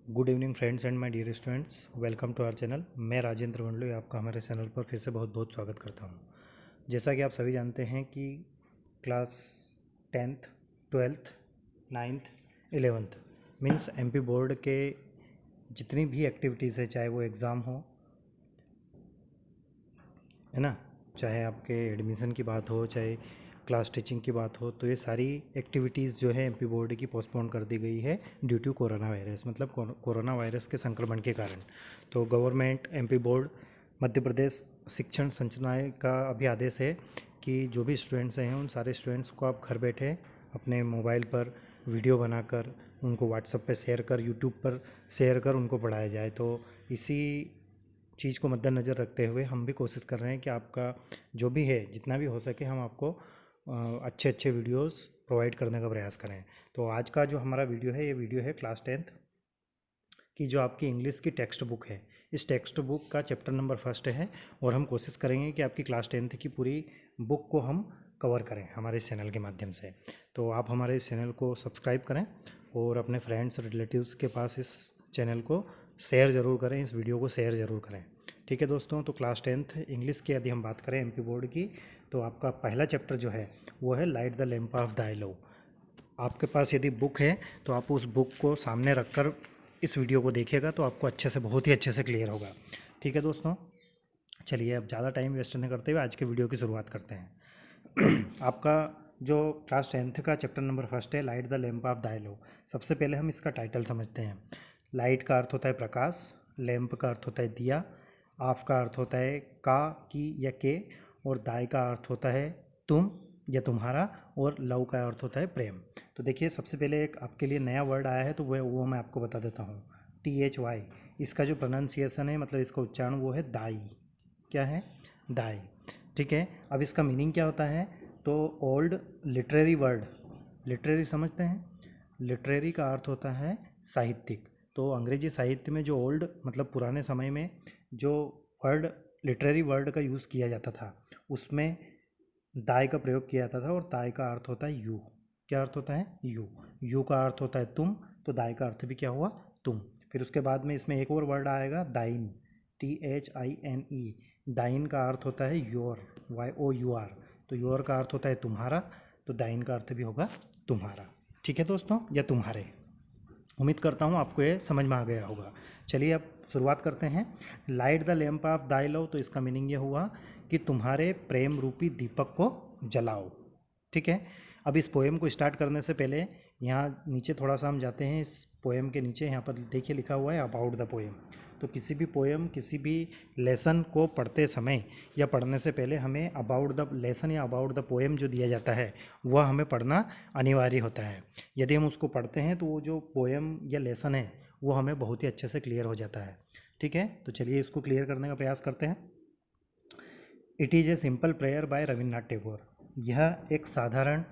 Good evening friends and my dear students, welcome to our channel. मैं राजेंद्र वंडलू आपका हमारे channel पर फिर से बहुत बहुत स्वागत करता हूं। जैसा कि आप सभी जानते हैं कि class 10th, 12th, 9th, 11th means MP board के जितनी भी एक्टिविटीज़ है, चाहे वो एग्ज़ाम हो, है ना, चाहे आपके एडमिशन की बात हो, चाहे क्लास टीचिंग की बात हो, तो ये सारी एक्टिविटीज़ जो है एमपी बोर्ड की पोस्टपोन कर दी गई है ड्यू टू कोरोना वायरस, मतलब कोरोना वायरस के संक्रमण के कारण। तो government MP board Madhya Pradesh शिक्षण संचालनालय का अभी आदेश है कि जो भी स्टूडेंट्स हैं उन सारे स्टूडेंट्स को आप घर बैठे अपने मोबाइल पर वीडियो बनाकर उनको व्हाट्सएप पे शेयर कर, यूट्यूब पर शेयर कर उनको पढ़ाया जाए। तो इसी चीज़ को मद्देनज़र रखते हुए हम भी कोशिश कर रहे हैं कि आपका जो भी है, जितना भी हो सके हम आपको अच्छे अच्छे वीडियोस प्रोवाइड करने का प्रयास करें। तो आज का जो हमारा वीडियो है, ये वीडियो है क्लास 10th की जो आपकी इंग्लिश की टेक्स्ट बुक है। इस टेक्स्ट बुक का चैप्टर नंबर 1 है और हम कोशिश करेंगे कि आपकी क्लास 10th की पूरी बुक को हम कवर करें हमारे इस चैनल के माध्यम से। तो आप हमारे इस चैनल को सब्सक्राइब करें और अपने फ्रेंड्स रिलेटिव्स के पास इस चैनल को शेयर ज़रूर करें, इस वीडियो को शेयर ज़रूर करें। ठीक है दोस्तों, तो क्लास 10th इंग्लिश की यदि हम बात करें एमपी बोर्ड की, तो आपका पहला चैप्टर जो है वो है light the lamp of thy love. आपके पास यदि बुक है तो आप उस बुक को सामने रखकर इस वीडियो को देखिएगा तो आपको अच्छे से, बहुत ही अच्छे से क्लियर होगा। ठीक है दोस्तों, चलिए अब ज़्यादा टाइम वेस्ट नहीं करते हुए आज के वीडियो की शुरुआत करते हैं। आपका जो क्लास 10th का चैप्टर नंबर 1 है light the lamp of thy love. सबसे पहले हम इसका टाइटल समझते हैं। लाइट का अर्थ होता है प्रकाश, लैम्प का अर्थ होता है दिया, ऑफ का अर्थ होता है का, की या के, और दाई का अर्थ होता है तुम या तुम्हारा, और लव का अर्थ होता है प्रेम। तो देखिए, सबसे पहले एक आपके लिए नया वर्ड आया है तो वो मैं आपको बता देता हूँ। THY, इसका जो प्रोनाउंसिएशन है, मतलब इसका उच्चारण, वो है दाई। क्या है? दाई। ठीक है, अब इसका मीनिंग क्या होता है? तो ओल्ड लिटरेरी वर्ड, लिटरेरी समझते हैं? लिटरेरी का अर्थ होता है साहित्यिक। तो अंग्रेजी साहित्य में जो ओल्ड मतलब पुराने समय में जो वर्ड, लिटरेरी वर्ड का यूज़ किया जाता था, उसमें दाई का प्रयोग किया जाता था, और दाई का अर्थ होता है यू। क्या अर्थ होता है? यू। यू का अर्थ होता है तुम, तो दाई का अर्थ भी क्या हुआ? तुम। फिर उसके बाद में इसमें एक और वर्ड आएगा, दाइन। THINE। दाइन का अर्थ होता है योर, YOUR। तो योर का अर्थ होता है तुम्हारा, तो दाइन का अर्थ भी होगा तुम्हारा। ठीक है दोस्तों, या तुम्हारे। उम्मीद करता हूँ आपको ये समझ में आ गया होगा। चलिए अब शुरुआत करते हैं। Light the lamp of thy love, तो इसका मीनिंग ये हुआ कि तुम्हारे प्रेम रूपी दीपक को जलाओ। ठीक है, अब इस पोएम को स्टार्ट करने से पहले यहाँ नीचे थोड़ा सा हम जाते हैं। इस पोएम के नीचे यहाँ पर देखिए लिखा हुआ है अबाउट द पोएम। तो किसी भी पोएम, किसी भी लेसन को पढ़ते समय या पढ़ने से पहले हमें अबाउट द लेसन या अबाउट द पोएम जो दिया जाता है वह हमें पढ़ना अनिवार्य होता है। यदि हम उसको पढ़ते हैं तो वो जो पोएम या लेसन है वो हमें बहुत ही अच्छे से क्लियर हो जाता है। ठीक है, तो चलिए इसको क्लियर करने का प्रयास करते हैं। It is a simple prayer by Rabindranath Tagore. यह एक साधारण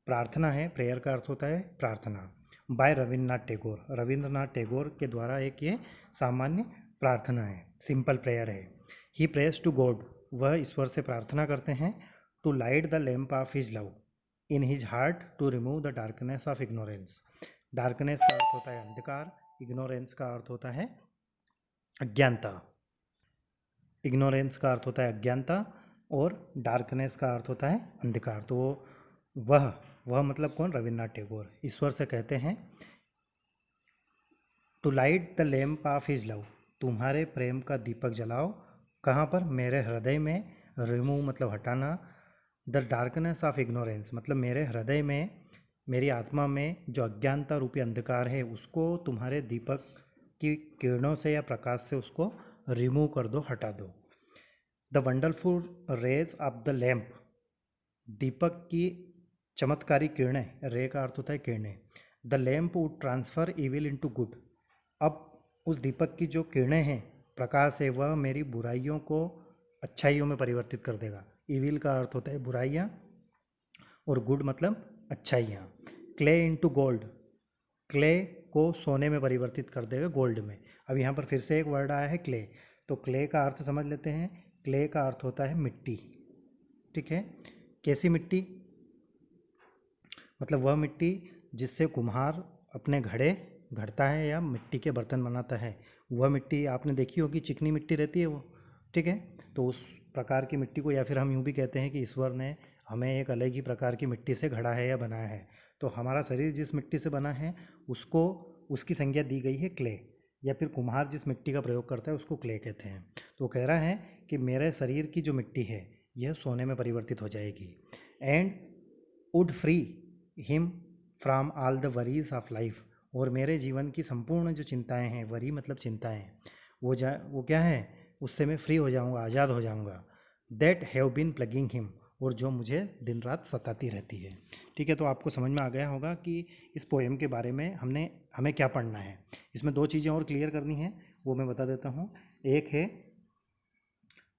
प्रार्थना है। प्रेयर का अर्थ होता है प्रार्थना। बाय रविन्द्रनाथ टैगोर, रविंद्रनाथ टैगोर के द्वारा एक ये सामान्य प्रार्थना है, सिंपल प्रेयर है। ही प्रेयर्स टू गॉड, वह ईश्वर से प्रार्थना करते हैं, to light the lamp of his love in his heart, to remove the darkness of ignorance. Darkness का अर्थ होता है अंधकार, इग्नोरेंस का अर्थ होता है अज्ञानता। इग्नोरेंस का अर्थ होता है अज्ञानता और डार्कनेस का अर्थ होता है अंधकार। तो वह मतलब कौन? रविन्द्रनाथ टैगोर ईश्वर से कहते हैं, to light the lamp of his love, तुम्हारे प्रेम का दीपक जलाओ। कहाँ पर? मेरे हृदय में। रिमूव मतलब हटाना। द डार्कनेस ऑफ इग्नोरेंस मतलब मेरे हृदय में, मेरी आत्मा में जो अज्ञानता रूपी अंधकार है उसको तुम्हारे दीपक की किरणों से या प्रकाश से उसको रिमूव कर दो, हटा दो। The wonderful rays of the lamp, दीपक की चमत्कारी किरणें, रे का अर्थ होता है किरणें। The lamp would transfer evil into good, अब उस दीपक की जो किरणें हैं, प्रकाश है, वह मेरी बुराइयों को अच्छाइयों में परिवर्तित कर देगा। इविल का अर्थ होता है बुराइयाँ और गुड मतलब अच्छाइयाँ। क्ले इनटू गोल्ड, क्ले को सोने में परिवर्तित कर देगा, गोल्ड में। अब यहाँ पर फिर से एक वर्ड आया है क्ले, तो क्ले का अर्थ समझ लेते हैं। क्ले का अर्थ होता है मिट्टी। ठीक है, कैसी मिट्टी? मतलब वह मिट्टी जिससे कुम्हार अपने घड़े घड़ता है या मिट्टी के बर्तन बनाता है, वह मिट्टी आपने देखी होगी, चिकनी मिट्टी रहती है वो, ठीक है। तो उस प्रकार की मिट्टी को, या फिर हम यूँ भी कहते हैं कि ईश्वर ने हमें एक अलग ही प्रकार की मिट्टी से घड़ा है या बनाया है। तो हमारा शरीर जिस मिट्टी से बना है उसको, उसकी संज्ञा दी गई है क्ले, या फिर कुम्हार जिस मिट्टी का प्रयोग करता है उसको क्ले कहते हैं। तो वो कह रहा है कि मेरे शरीर की जो मिट्टी है यह सोने में परिवर्तित हो जाएगी, and wood free him from all the worries of life, और मेरे जीवन की संपूर्ण जो चिंताएं हैं, वरी मतलब चिंताएं, वो क्या है, उससे मैं फ्री हो जाऊंगा, आज़ाद हो जाऊंगा। That have been plugging him, और जो मुझे दिन रात सताती रहती है। ठीक है, तो आपको समझ में आ गया होगा कि इस पोएम के बारे में हमें क्या पढ़ना है। इसमें दो चीज़ें और क्लियर करनी है, वो मैं बता देता हूँ। एक है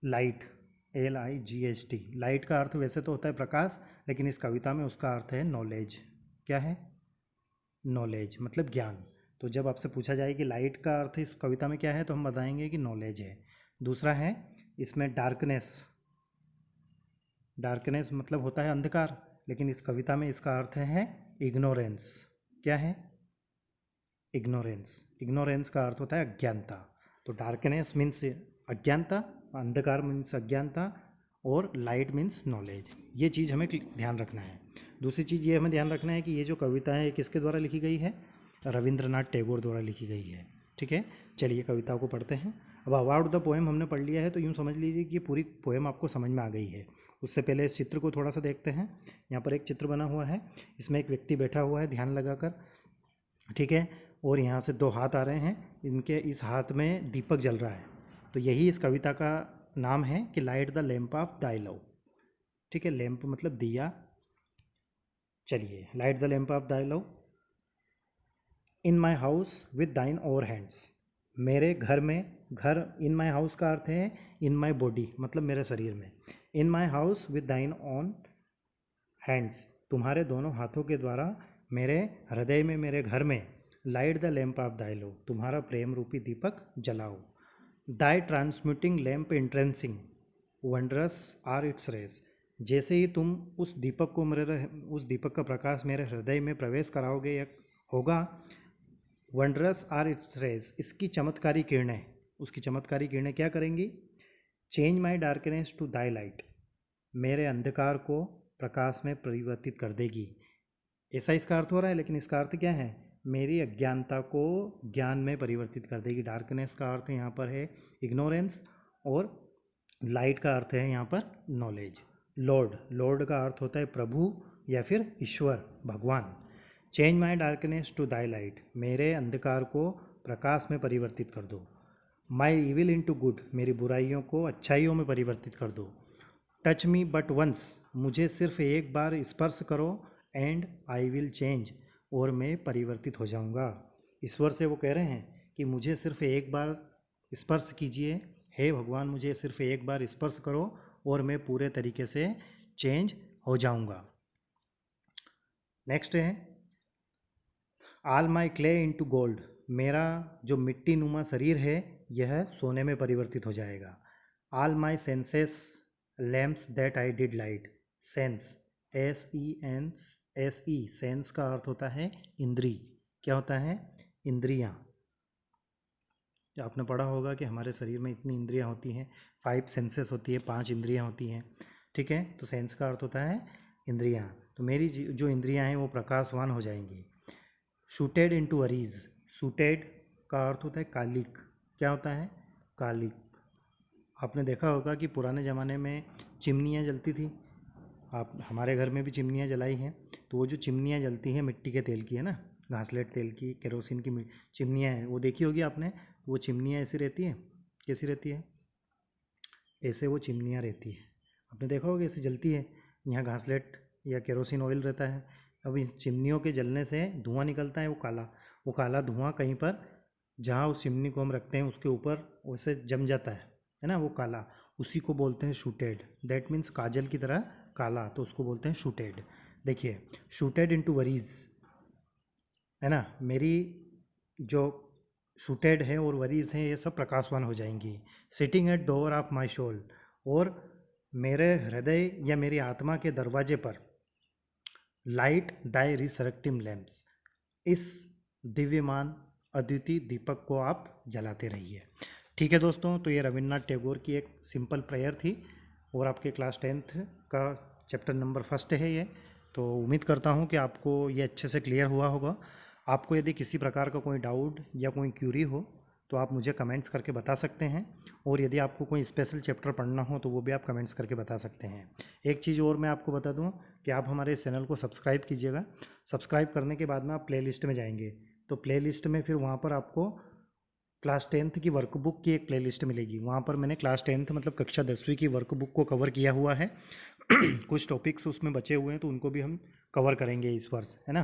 लाइट, LIGHT। लाइट का अर्थ वैसे तो होता है प्रकाश, लेकिन इस कविता में उसका अर्थ है नॉलेज। क्या है? नॉलेज मतलब ज्ञान। तो जब आपसे पूछा जाए कि लाइट का अर्थ इस कविता में क्या है, तो हम बताएंगे कि नॉलेज है। दूसरा है इसमें डार्कनेस। डार्कनेस मतलब होता है अंधकार, लेकिन इस कविता में इसका अर्थ है इग्नोरेंस। क्या है? इग्नोरेंस। इग्नोरेंस का अर्थ होता है अज्ञानता। तो डार्कनेस मीन्स अज्ञानता, अंधकार मीन्स अज्ञानता, और लाइट मीन्स नॉलेज। ये चीज़ हमें ध्यान रखना है। दूसरी चीज़ ये हमें ध्यान रखना है कि ये जो कविता है किसके द्वारा लिखी गई है? रविंद्रनाथ टैगोर द्वारा लिखी गई है। ठीक है, चलिए कविता को पढ़ते हैं। अब अबाउट द पोएम हमने पढ़ लिया है, तो यूँ समझ लीजिए कि ये पूरी पोएम आपको समझ में आ गई है। उससे पहले इस चित्र को थोड़ा सा देखते हैं। यहाँ पर एक चित्र बना हुआ है, इसमें एक व्यक्ति बैठा हुआ है ध्यान लगाकर, ठीक है, और यहाँ से दो हाथ आ रहे हैं, इनके इस हाथ में दीपक जल रहा है। तो यही इस कविता का नाम है कि light the lamp of thy love. ठीक है, लैम्प मतलब दिया। चलिए, light the lamp of thy love in my house with दाइन ओवर हैंड्स। मेरे घर में, घर इन माई हाउस का अर्थ है इन माई बॉडी मतलब मेरे शरीर में। इन माई हाउस विद दाइन ऑन हैंड्स, तुम्हारे दोनों हाथों के द्वारा मेरे हृदय में, मेरे घर में, light the lamp of thy love, तुम्हारा प्रेम रूपी दीपक जलाओ। Thy transmuting lamp entrancing wondrous are its rays, जैसे ही तुम उस दीपक को उस दीपक का प्रकाश मेरे हृदय में प्रवेश कराओगे या होगा, वंडरस आर इट्स रेस, इसकी चमत्कारी किरणें, उसकी चमत्कारी किरणें क्या करेंगी? Change my darkness to thy light, मेरे अंधकार को प्रकाश में परिवर्तित कर देगी। ऐसा इसका अर्थ हो रहा है, लेकिन इसका अर्थ क्या है? मेरी अज्ञानता को ज्ञान में परिवर्तित कर देगी। डार्कनेस का अर्थ यहाँ पर है इग्नोरेंस, और लाइट का अर्थ है यहाँ पर नॉलेज। लॉर्ड, लॉर्ड का अर्थ होता है प्रभु या फिर ईश्वर, भगवान। Change my darkness to thy light, मेरे अंधकार को प्रकाश में परिवर्तित कर दो। My evil into good, मेरी बुराइयों को अच्छाइयों में परिवर्तित कर दो। टच मी बट वंस, मुझे सिर्फ एक बार स्पर्श करो, एंड आई विल चेंज, और मैं परिवर्तित हो जाऊंगा। ईश्वर से वो कह रहे हैं कि मुझे सिर्फ एक बार स्पर्श कीजिए, हे भगवान मुझे सिर्फ एक बार स्पर्श करो और मैं पूरे तरीके से चेंज हो जाऊंगा। नेक्स्ट है all my clay into gold, मेरा जो मिट्टी नुमा शरीर है यह सोने में परिवर्तित हो जाएगा। All my senses lamps that I did light, sense SENSE, sense का अर्थ होता है इंद्री। क्या होता है? इंद्रियां। आपने पढ़ा होगा कि हमारे शरीर में इतनी इंद्रियां होती हैं, 5 सेंसेस होती है, 5 इंद्रियां होती हैं। ठीक है, तो सेंस का अर्थ होता है इंद्रियां। तो मेरी जो इंद्रियां हैं वो प्रकाशवान हो जाएंगी। शूटेड इनटू वरीज, शूटेड का अर्थ होता है कालिक। क्या होता है? कालिक। आपने देखा होगा कि पुराने ज़माने में चिमनियाँ जलती थी, आप हमारे घर में भी चिमनियाँ जलाई हैं। तो वो जो चिमनियाँ जलती हैं मिट्टी के तेल की है ना, घासलेट तेल की, केरोसिन की चिमनियाँ हैं, वो देखी होगी आपने। वो चिमनियाँ ऐसी रहती हैं, कैसी रहती है? ऐसे वो चिमनियाँ रहती है, आपने देखा होगा ऐसे जलती है। यहाँ घासलेट या केरोसिन ऑयल रहता है। अब इस चिमनियों के जलने से धुआं निकलता है, वो काला धुआं कहीं पर जहाँ उस चिमनी को हम रखते हैं उसके ऊपर वैसे जम जाता है ना, वो काला, उसी को बोलते हैं शूटेड। दैट मीन्स काजल की तरह काला, तो उसको बोलते हैं शूटेड। देखिए, शूटेड इनटू वरीज है ना, मेरी जो शूटेड है और वरीज हैं ये सब प्रकाशवान हो जाएंगी। Sitting at door of my soul, और मेरे हृदय या मेरी आत्मा के दरवाजे पर, लाइट दाई रिसरेक्टिव लैम्प्स, इस दिव्यमान अद्वितीय दीपक को आप जलाते रहिए। ठीक है दोस्तों, तो ये रविन्द्रनाथ टैगोर की एक सिंपल प्रेयर थी और आपके क्लास 10th का चैप्टर नंबर 1 है ये। तो उम्मीद करता हूँ कि आपको ये अच्छे से क्लियर हुआ होगा। आपको यदि किसी प्रकार का कोई डाउट या कोई क्यूरी हो तो आप मुझे कमेंट्स करके बता सकते हैं, और यदि आपको कोई स्पेशल चैप्टर पढ़ना हो तो वो भी आप कमेंट्स करके बता सकते हैं। एक चीज़ और मैं आपको बता दूं कि आप हमारे चैनल को सब्सक्राइब कीजिएगा। सब्सक्राइब करने के बाद में आप प्लेलिस्ट में जाएंगे तो प्लेलिस्ट में फिर वहाँ पर आपको क्लास 10th की वर्कबुक की एक प्लेलिस्ट मिलेगी। वहाँ पर मैंने क्लास 10th मतलब कक्षा 10वीं की वर्कबुक को कवर किया हुआ है। कुछ टॉपिक्स उसमें बचे हुए हैं तो उनको भी हम कवर करेंगे इस वर्ष, है ना।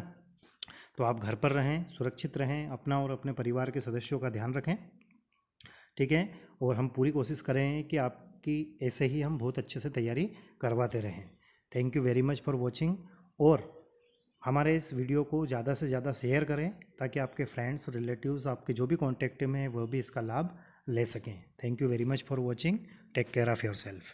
तो आप घर पर रहें, सुरक्षित रहें, अपना और अपने परिवार के सदस्यों का ध्यान रखें, ठीक है। और हम पूरी कोशिश करें कि आपकी ऐसे ही हम बहुत अच्छे से तैयारी करवाते रहें। Thank you very much for watching, और हमारे इस वीडियो को ज़्यादा से ज़्यादा शेयर करें ताकि आपके फ्रेंड्स, रिलेटिव्स, आपके जो भी कॉन्टेक्ट में हैं वो भी इसका लाभ ले सकें। Thank you very much for watching. Take care of your self.